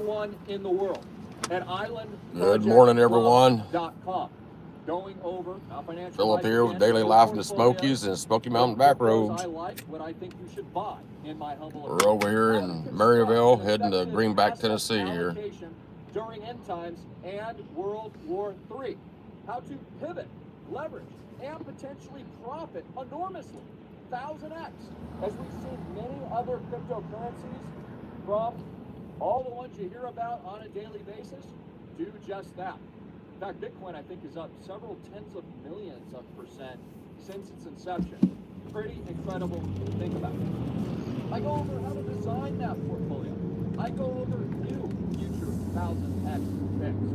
one in the world at Good morning, everyone. islandprojectclub.com. Going over financial Philip here with Daily Life in the Smokies and Smoky Mountain Back Roads. I like what I think you should buy in my humble We're over here in Maryville, heading to Greenback, Tennessee here. During end times and World War III. How to pivot, leverage, and potentially profit enormously, 1000x, as we've seen many other cryptocurrencies from all the ones you hear about on a daily basis do just that. In fact, Bitcoin, I think, is up several tens of millions of percent since its inception. Pretty incredible to think about. I go over how to design that portfolio. I go over new future 1000x picks.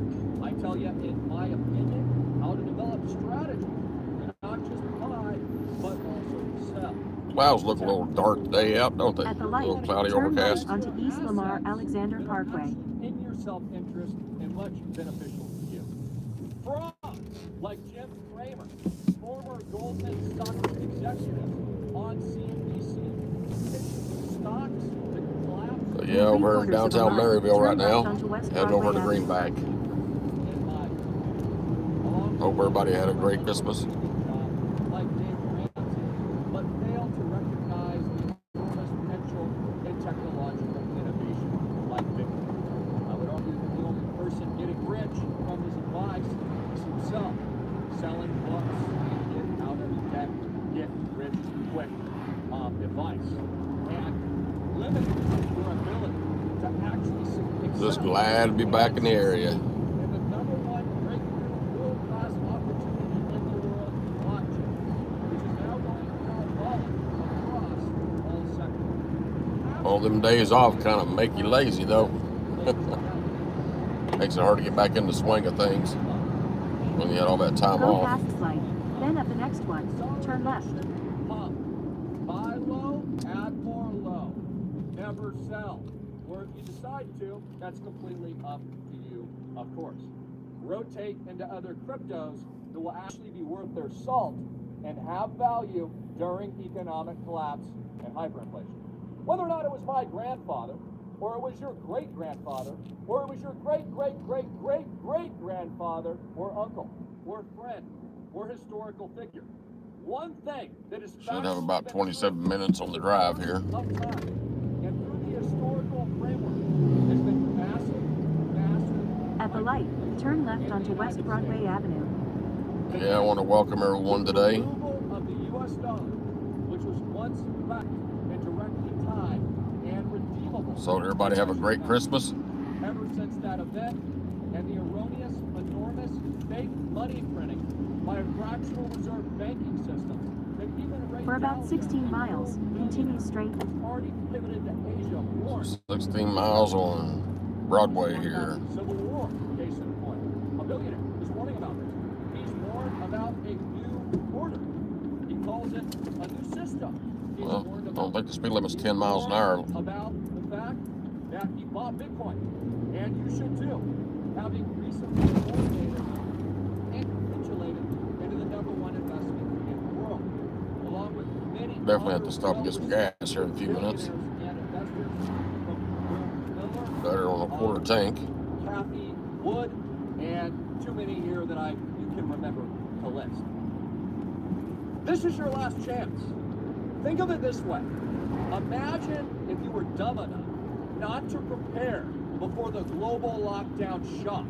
I tell you, in my opinion, how to develop strategies and not just buy, but also sell. Clouds look a little dark today out, don't they? At the A light, little cloudy, turn overcast. left onto East Lamar Alexander Parkway. In your self-interest and much beneficial to you. Frauds like Jim Cramer, former Goldman Sachs executive on CNBC, stocks to collapse. So yeah, we're in downtown Maryville right now, heading over to Greenback. Hope everybody had a great Christmas. Like Dave Ramsey, but fail to recognize the enormous potential in technological innovation like Bitcoin. I would argue that the only person getting rich from his advice is himself, selling books and get out of debt, get rich quick advice, and limiting your ability to actually succeed. Just glad to be back in the area. And the number one breakthrough world-class opportunity in the world, blockchain, which is now going parabolic across all sectors. All them days off kind of make you lazy, though. Makes it hard to get back in the swing of things when you had all that time Go off. past light, then at the next one, turn left. Buy low, add more low. Never sell. Or if you decide to, that's completely up to you, of course. Rotate into other cryptos that will actually be worth their salt and have value during economic collapse and hyperinflation. Whether or not it was my grandfather, or it was your great-grandfather, or it was your great-great-great-great-great-grandfather, or uncle, or friend, or historical figure. One thing that is Should have about 27 minutes on the drive here. and through the historical framework has been massive. At the light, turn left onto West Broadway Avenue. Yeah, I want to welcome everyone today. Removal of the U.S. dollar, which was once backed and directly tied and redeemable. So everybody have a great Christmas. Ever since that event and the erroneous, enormous, fake money printing by a fractional reserve banking system that even For about 16 miles, continue straight. already pivoted to Asia more. 16 miles on Broadway here. Civil War, case in point. A billionaire is warning about this. He's warned about a new order. He calls it a new system. He's Well, warned I about don't think the speed limit's 10 miles an hour. about the fact that he bought Bitcoin, and you should too, having recently coordinated and capitulated into the number one investment in the world, along with many Definitely have to stop and get some gas here in a few minutes. Better on a quarter tank. Kathy Wood, and too many here that you can remember to list. This is your last chance. Think of it this way. Imagine if you were dumb enough not to prepare before the global lockdown shock,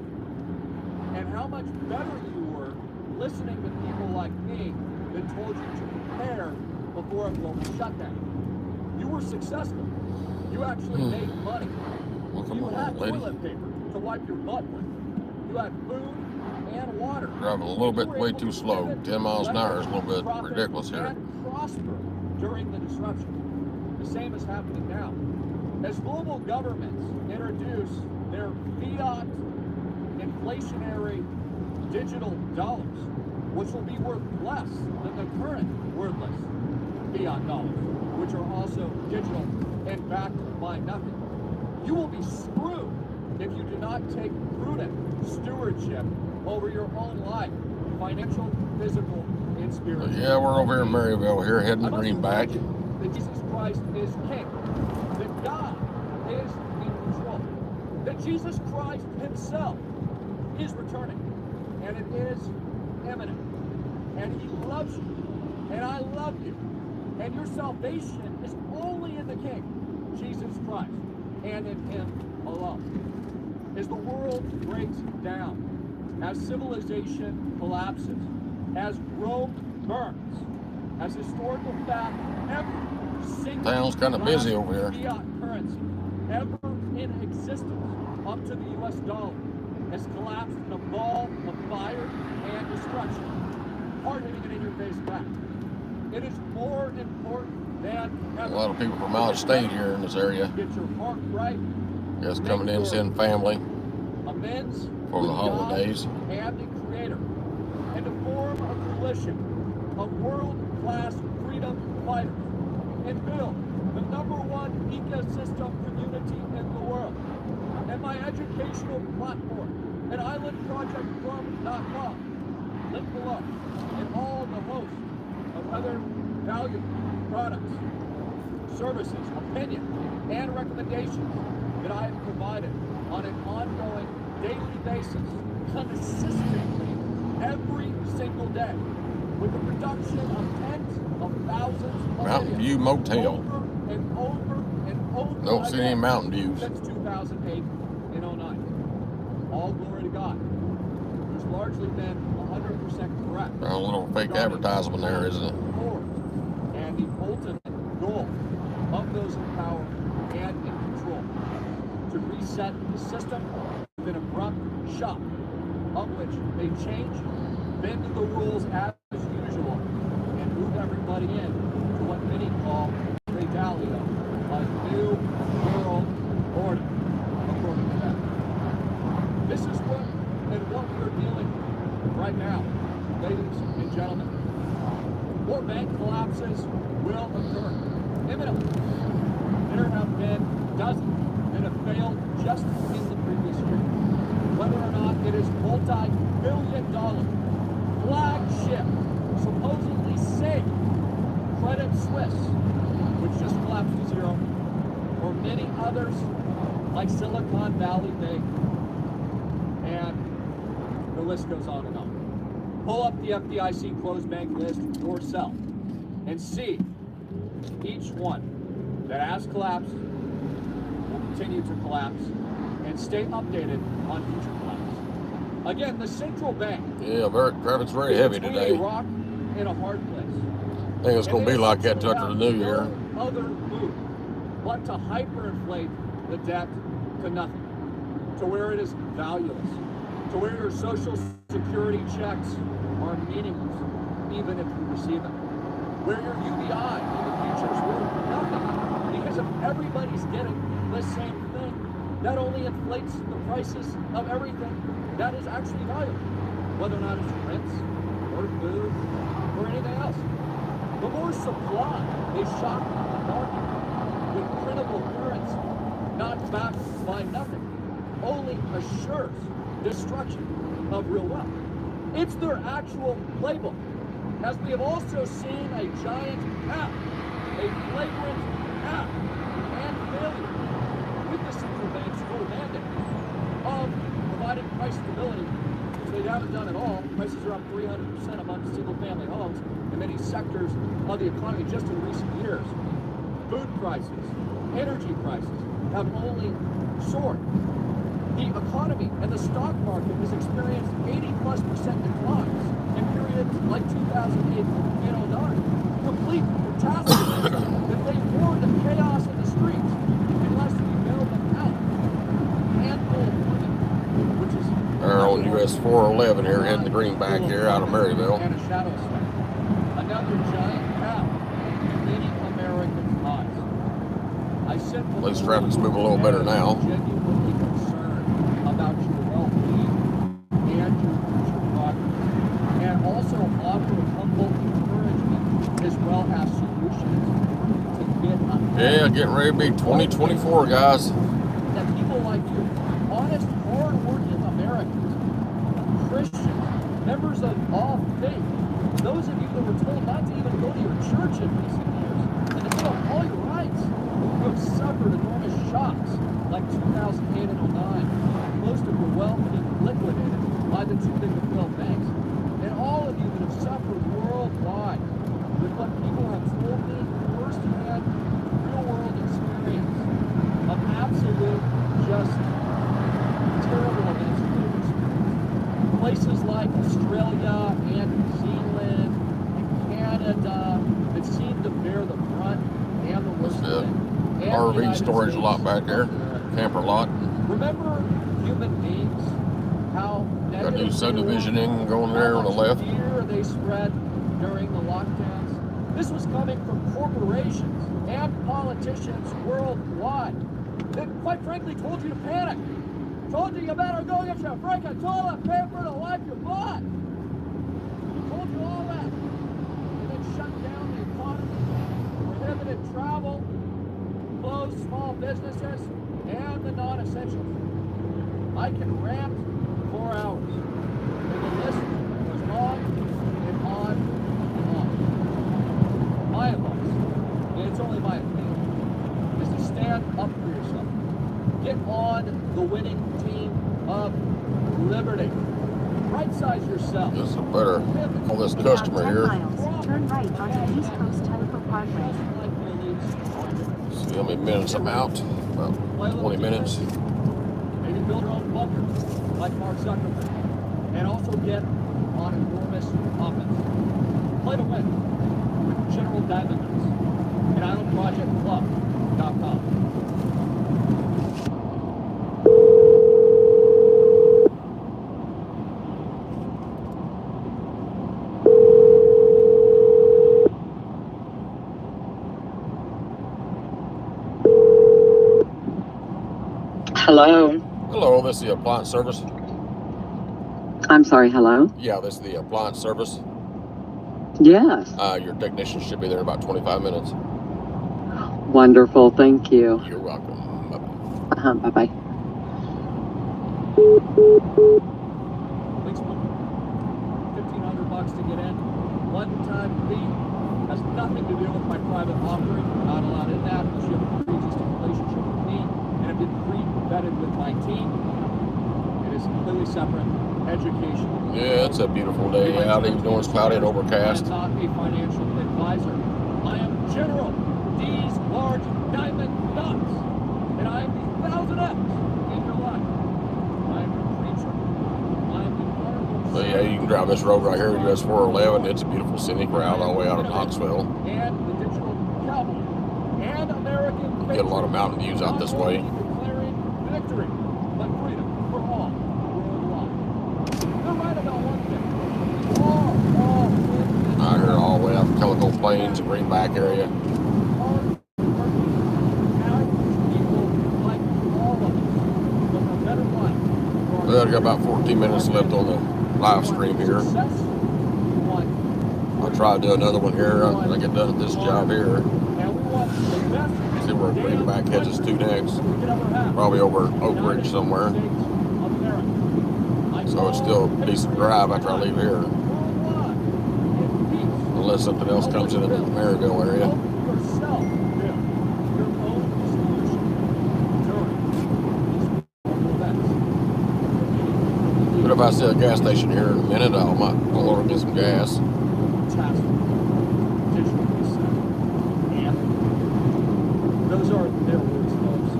and how much better you were listening to people like me that told you to prepare before a global shutdown. You were successful. You actually made money. Welcome You on, had lady. toilet paper to wipe your butt with. You had food and water. Driving a little bit way too slow. 10 miles an hour is a little bit ridiculous here. And prosper during the disruption. The same is happening now. As global governments introduce their fiat inflationary digital dollars, which will be worth less than the current worthless fiat dollars, which are also digital and backed by nothing. You will be screwed if you do not take prudent stewardship over your own life, financial, physical, and spiritual. Yeah, we're over here in Maryville here, heading to Greenback. That Jesus Christ is King. That God is in control. that Jesus Christ himself is returning, and it is imminent, and he loves you, and I love you, and your salvation is only in the King, Jesus Christ, and in him alone. As the world breaks down, as civilization collapses, as Rome burns, as historical fact, every single Town's kind of busy over here. fiat currency ever in existence up to the US dollar has collapsed in a ball of fire and destruction, hard hitting it in your face back. It is more important than ever. A lot of people from out of state here in this area. Get your heart right. Just coming in, seeing family Amends for the with holidays. God and the Creator, and to form a coalition of world-class freedom fighters and build the #1 ecosystem community in the world. And my educational platform at islandprojectpro.com, link below, and all the hosts of other valuable products, services, opinion, and recommendations that I have provided on an ongoing daily basis, consistently every single day, with the production of tens of thousands of Mountain videos View Motel. over and over and over Don't see any again Mountain Views. since 2008 and 09. All glory to God, who's largely been 100% correct. A little fake advertisement there, isn't it? And the ultimate goal of those in power and in control, to reset the system with an abrupt shock, of which they change, bend the rules as usual, and move everybody in to what many call the Dalio, a new world order, according to them. This is what we are dealing with right now, ladies and gentlemen. More bank collapses will occur imminently. There have been dozens that have failed just in the previous year. Whether or not it is multi-billion-dollar flagship, supposedly safe Credit Suisse, which just collapsed to zero, or many others like Silicon Valley Bank, and the list goes on and on. Pull up the FDIC closed bank list yourself and see each one that has collapsed, will continue to collapse, and stay updated on future collapse. Again, the central bank. Yeah, credit's very heavy between today. a rock and a hard place. I think it's going to be like that till after the new year. No other move but to hyperinflate the debt to nothing, to where it is valueless, to where your social security checks are meaningless, even if you receive them, where your UBI in the future is worth nothing, because if everybody's getting the same thing, that only inflates the prices of everything that is actually valuable, whether or not it's rents or food or anything else. The more supply they shock the market with printable currency, not backed by nothing, only assures destruction of real wealth. It's their actual playbook, as we have also seen a giant gap, a flagrant gap and failure with the central bank's full mandate of providing price stability. They haven't done at all. Prices are up 300% among single-family homes in many sectors of the economy just in recent years. Food prices, energy prices have only soared. The economy and the stock market has experienced 80+% declines in periods like 2008 and 09. Complete catastrophe that they warned of chaos in the streets unless we bail them out. Handful of women, which is They're on US 411 here, heading to Greenback here out of Maryville. and a shadow sweat. Another giant gap in many Americans' lives. I simply At least traffic's moving a little better now. Genuinely concerned about your well-being and your future progress, and also offer humble encouragement as well as solutions to get ahead. Yeah, getting ready to be 2024, guys. That people like you, honest, hard-working Americans, Christians, members of all faith, those of you that were told not to even go to your church in recent years, and to give up all your rights, who have suffered enormous shocks like 2008 and 09, places like Australia and New Zealand and Canada that seem to bear the brunt and the worst of it. And the RV United storage States lot back there, of America. camper lot. Remember human beings? How Got new negative they were? subdivisioning going there on the How much left. fear they spread during the lockdowns. This was coming from corporations and politicians worldwide that, quite frankly, told you to panic. Told you better go get your freaking toilet paper to wipe your butt. Told you all that. And then shut down the economy, prohibited travel, closed small businesses, and the non-essentials. I can rant for hours. And the list goes on and on and on. My advice, and it's only my opinion, is to stand up for yourself. Get on the winning team of liberty. Right-size yourself. This is better. All this In about customer 10 here. miles, turn right onto East Coast Teleport Parkway. See how many minutes I'm out? About 20 minutes. Maybe build your own bunker, like Mark Zuckerberg. And also get on enormous offense. Play to win with General Diamonds at islandprojectclub.com. Hello. Hello, this is the appliance service. I'm sorry, hello? Yeah, this is the appliance service. Yes. Your technician should be there in about 25 minutes. Wonderful, thank you. You're welcome. Bye-bye. Bye-bye. Policeman, $1,500 to get in. One-time fee. Has nothing to do with my private offering. Not allowed in that unless you have a pre-existing relationship with me and have been pre-vetted with my team. It is completely separate. Educational. Yeah, it's a beautiful day out, even though it's cloudy and overcast. I am not a financial advisor. I am General D's Large Diamond Nuts. And I am the 1000X in your life. I am your preacher. I am the honorable. So yeah, you can drive this road right here, US 411. It's a beautiful scenic route all the way out of Knoxville. And the digital cowboy. And American Get a lot of mountain views out this way. Declaring victory, but freedom for all worldwide. They're right about one thing. All win. I hear all the way out to Calico Plains and Greenback area. Well, I got about 14 minutes left on the live stream here. I'll try to do another one here when I get done at this job here. See where Greenback heads us to next. Probably over Oak Ridge somewhere. So it's still a decent drive after I leave here. Unless something else comes in the Maryville area. But if I see a gas station here in a minute, I'll order me some gas. Those are their words, folks.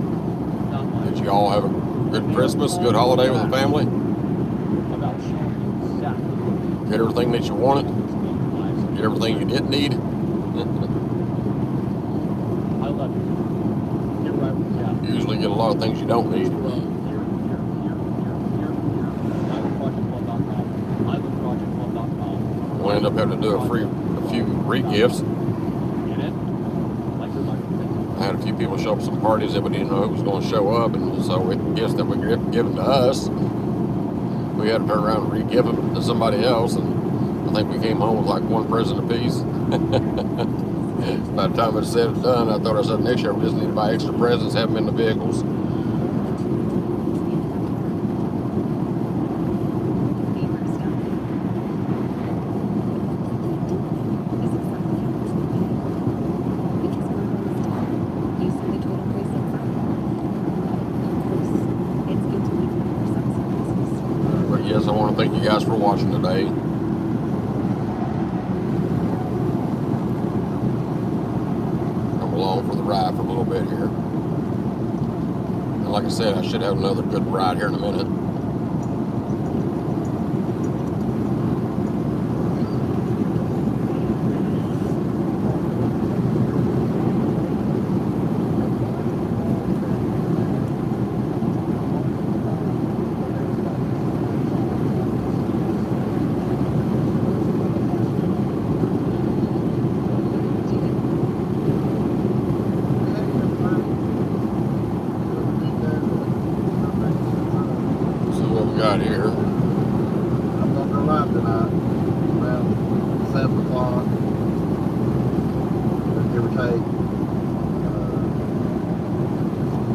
Not mine. Did you all have a good Christmas, good holiday with the family? About sharing exactly. Get everything that you wanted? Get everything you didn't need? I love you. You're right with that. You usually get a lot of things you don't need. We'll end up having to do a few re-gifts. I had a few people show up at some parties that we didn't know who was going to show up, and so with gifts that were given to us, we had to turn around and re-give them to somebody else, and I think we came home with like one present apiece. By the time it's said and done, I thought I said next year we just need to buy extra presents, have them in the vehicles. But yes, I want to thank you guys for watching today. Come along for the ride for a little bit here. And like I said, I should have another good ride here in a minute. we got here? I'm gonna go live tonight around 7 o'clock, give or take.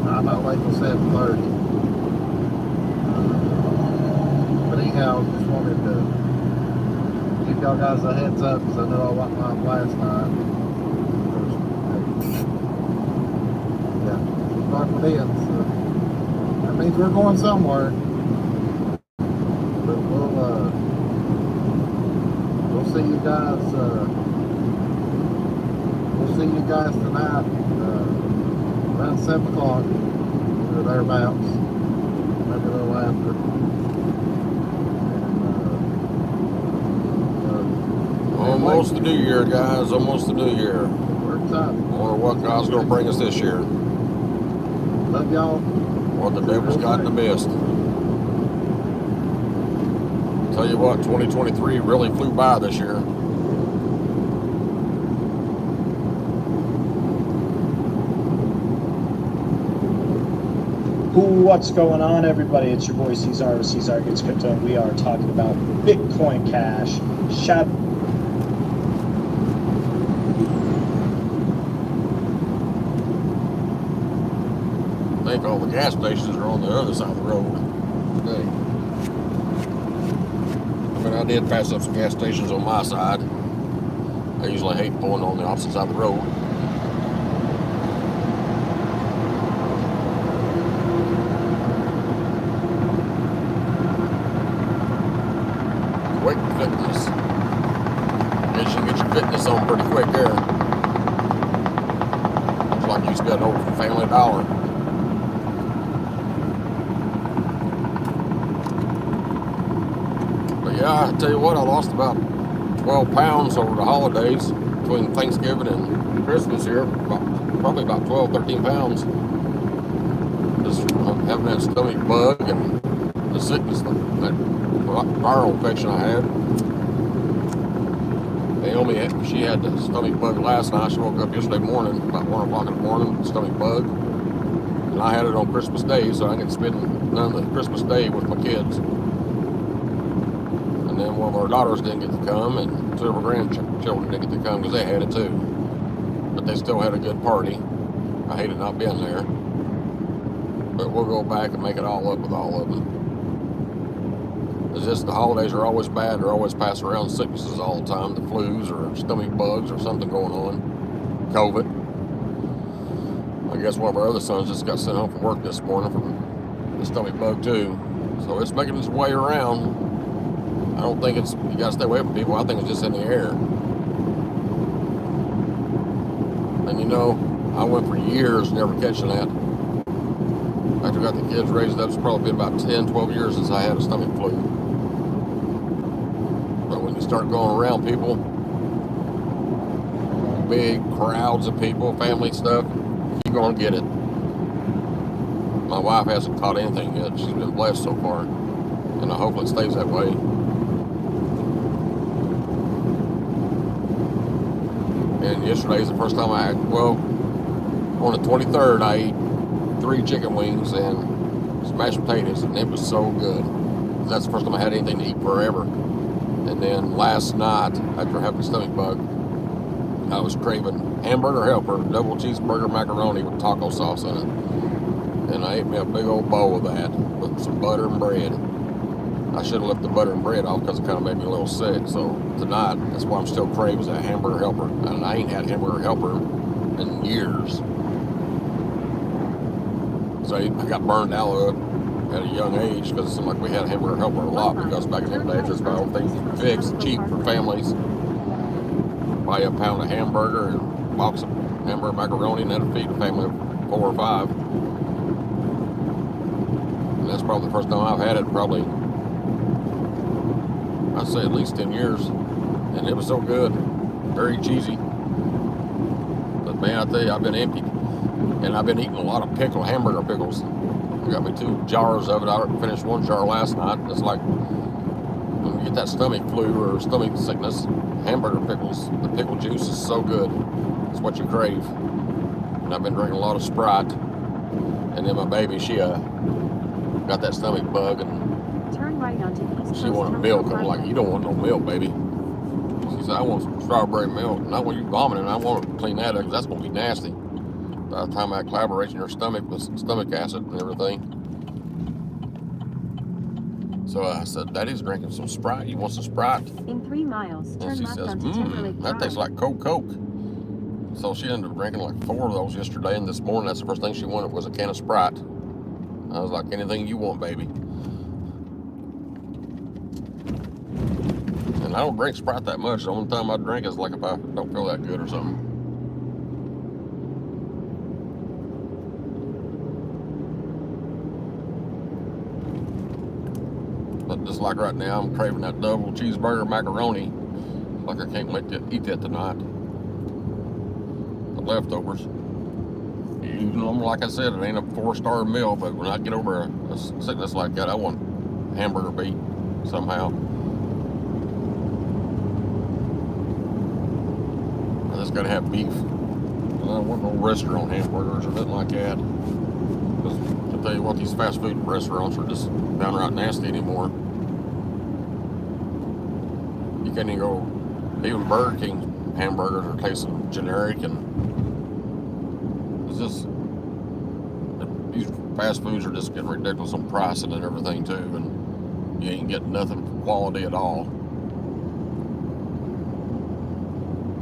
I might wait till 7:30. But anyhow, just wanted to give y'all guys a heads up because I know I went live last night. Yeah, start with it. So that means we're going somewhere. But we'll see you guys. We'll see you guys tonight around 7 o'clock or thereabouts, maybe a little after. Almost the new year, guys. Almost the new year. We're excited. I wonder what God's going to bring us this year. Love y'all. What the devil's got in the mist. Tell you what, 2023 really flew by this year. What's going on, everybody? It's your boy Cesar with Cesar Gets Crypto. We are talking about Bitcoin Cash. Shout I think all the gas stations are on the other side of the road today. I mean, I did pass up some gas stations on my side. I usually hate pulling on the opposite side of the road. Quick fitness. Guess you can get your fitness on pretty quick there. Looks like you spent over for Family Dollar. But yeah, I tell you what, I lost about 12 pounds over the holidays between Thanksgiving and Christmas here. Probably about 12, 13 pounds. Just having that stomach bug and the sickness, that viral infection I had. Naomi, she had the stomach bug last night. She woke up yesterday morning, about 1 o'clock in the morning, stomach bug. And I had it on Christmas Day, so I didn't spend none of the Christmas Day with my kids. And then one of our daughters didn't get to come, and two of our grandchildren didn't get to come because they had it too. But they still had a good party. I hated not being there. But we'll go back and make it all up with all of them. It's just the holidays are always bad. They're always passing around sicknesses all the time. The flus or stomach bugs or something going on. COVID. I guess one of our other sons just got sent home from work this morning from the stomach bug too. So it's making its way around. I don't think it's, you gotta stay away from people. I think it's just in the air. And you know, I went for years never catching that. After I got the kids raised up, it's probably been about 10, 12 years since I had a stomach flu. But when you start going around people, big crowds of people, family stuff, you're gonna get it. My wife hasn't caught anything yet. She's been blessed so far. And I hope it stays that way. And yesterday's the first time on the 23rd, I ate 3 chicken wings and smashed potatoes, and it was so good. That's the first time I had anything to eat forever. And then last night, after having a stomach bug, I was craving hamburger helper, double cheeseburger macaroni with taco sauce in it. And I ate me a big old bowl of that with some butter and bread. I should have left the butter and bread off because it kind of made me a little sick. So tonight, that's why I'm still craving that hamburger helper. And I ain't had hamburger helper in years. So I got burned out of it at a young age because it seemed like we had hamburger helper a lot because back in the days, that's about all things fixed, cheap for families. Buy a pound of hamburger and a box of hamburger macaroni, and that'll feed a family of 4 or 5. And that's probably the first time I've had it, probably, I'd say at least 10 years. And it was so good, very cheesy. But man, I tell you, I've been empty. And I've been eating a lot of hamburger pickles. I got me 2 jars of it. I finished 1 jar last night. It's like, when you get that stomach flu or stomach sickness, hamburger pickles, the pickle juice is so good. It's what you crave. And I've been drinking a lot of Sprite. And then my baby, she got that stomach bug, and Turn right onto East She Coast wanted Terminal milk. I'm like, Parkway. you don't want no milk, baby. She said, I want some strawberry milk. Not when you vomiting. I want to clean that up because that's going to be nasty. By the time I collaborate in your stomach with stomach acid and everything. So I said, Daddy's drinking some Sprite. You want some Sprite? In 3 miles, And turn she left says, onto Timberlake that Drive. tastes like Coke. So she ended up drinking like 4 of those yesterday, and this morning that's the first thing she wanted was a can of Sprite. I was like, anything you want, baby. And I don't drink Sprite that much. The only time I drink is like if I don't feel that good or something. But just like right now, I'm craving that double cheeseburger macaroni. Like I can't wait to eat that tonight. The leftovers. Even though, like I said, it ain't a 4-star meal, but when I get over a sickness like that, I want hamburger beat somehow. I just gotta have beef. I don't want no restaurant hamburgers or nothing like that. Because I tell you what, these fast food restaurants are just downright nasty anymore. You can't even go, even Burger King hamburgers are tasting generic, and it's just, these fast foods are just getting ridiculous on pricing and everything too, and you ain't getting nothing for quality at all.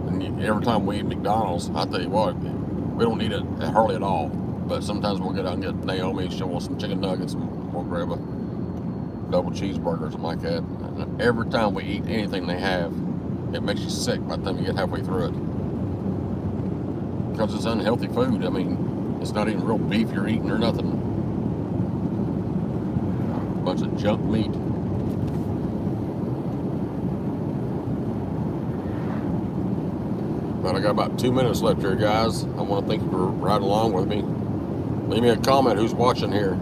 And every time we eat McDonald's, I tell you what, we don't eat it hardly at all. But sometimes we'll get out and get Naomi, she'll want some chicken nuggets, and we'll grab a double cheeseburger or something like that. And every time we eat anything they have, it makes you sick by the time you get halfway through it. Because it's unhealthy food. I mean, it's not even real beef you're eating or nothing. A bunch of junk meat. But I got about 2 minutes left here, guys. I want to thank you for riding along with me. Leave me a comment who's watching here.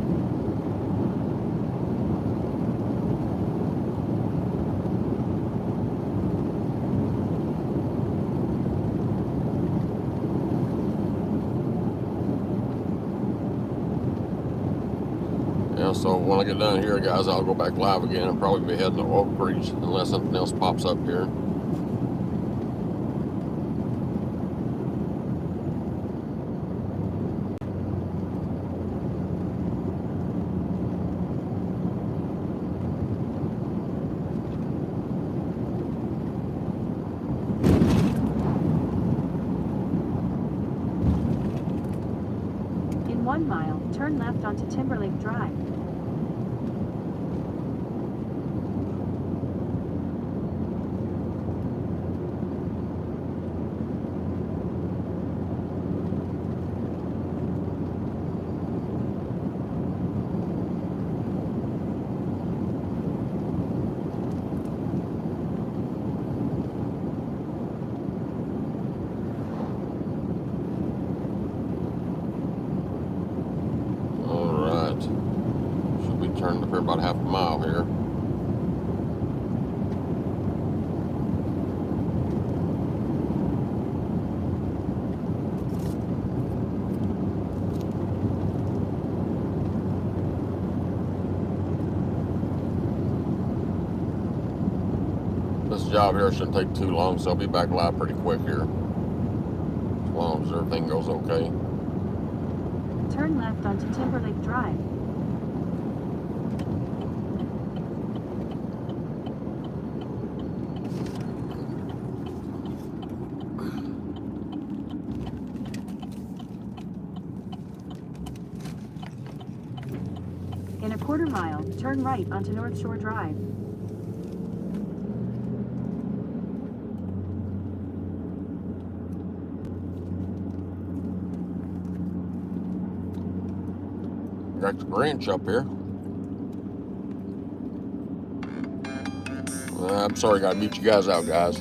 Yeah, so when I get done here, guys, I'll go back live again and probably be heading to Oak Ridge unless something else pops up here. In 1 mile, turn left onto Timberlake Drive. Turned up here about half a mile here. This job here shouldn't take too long, so I'll be back live pretty quick here. As long as everything goes okay. Turn left onto Timberlake Drive. In a 1/4 mile, turn right onto North Shore Drive. Got the Grinch up here. I'm sorry, gotta beat you guys out, guys.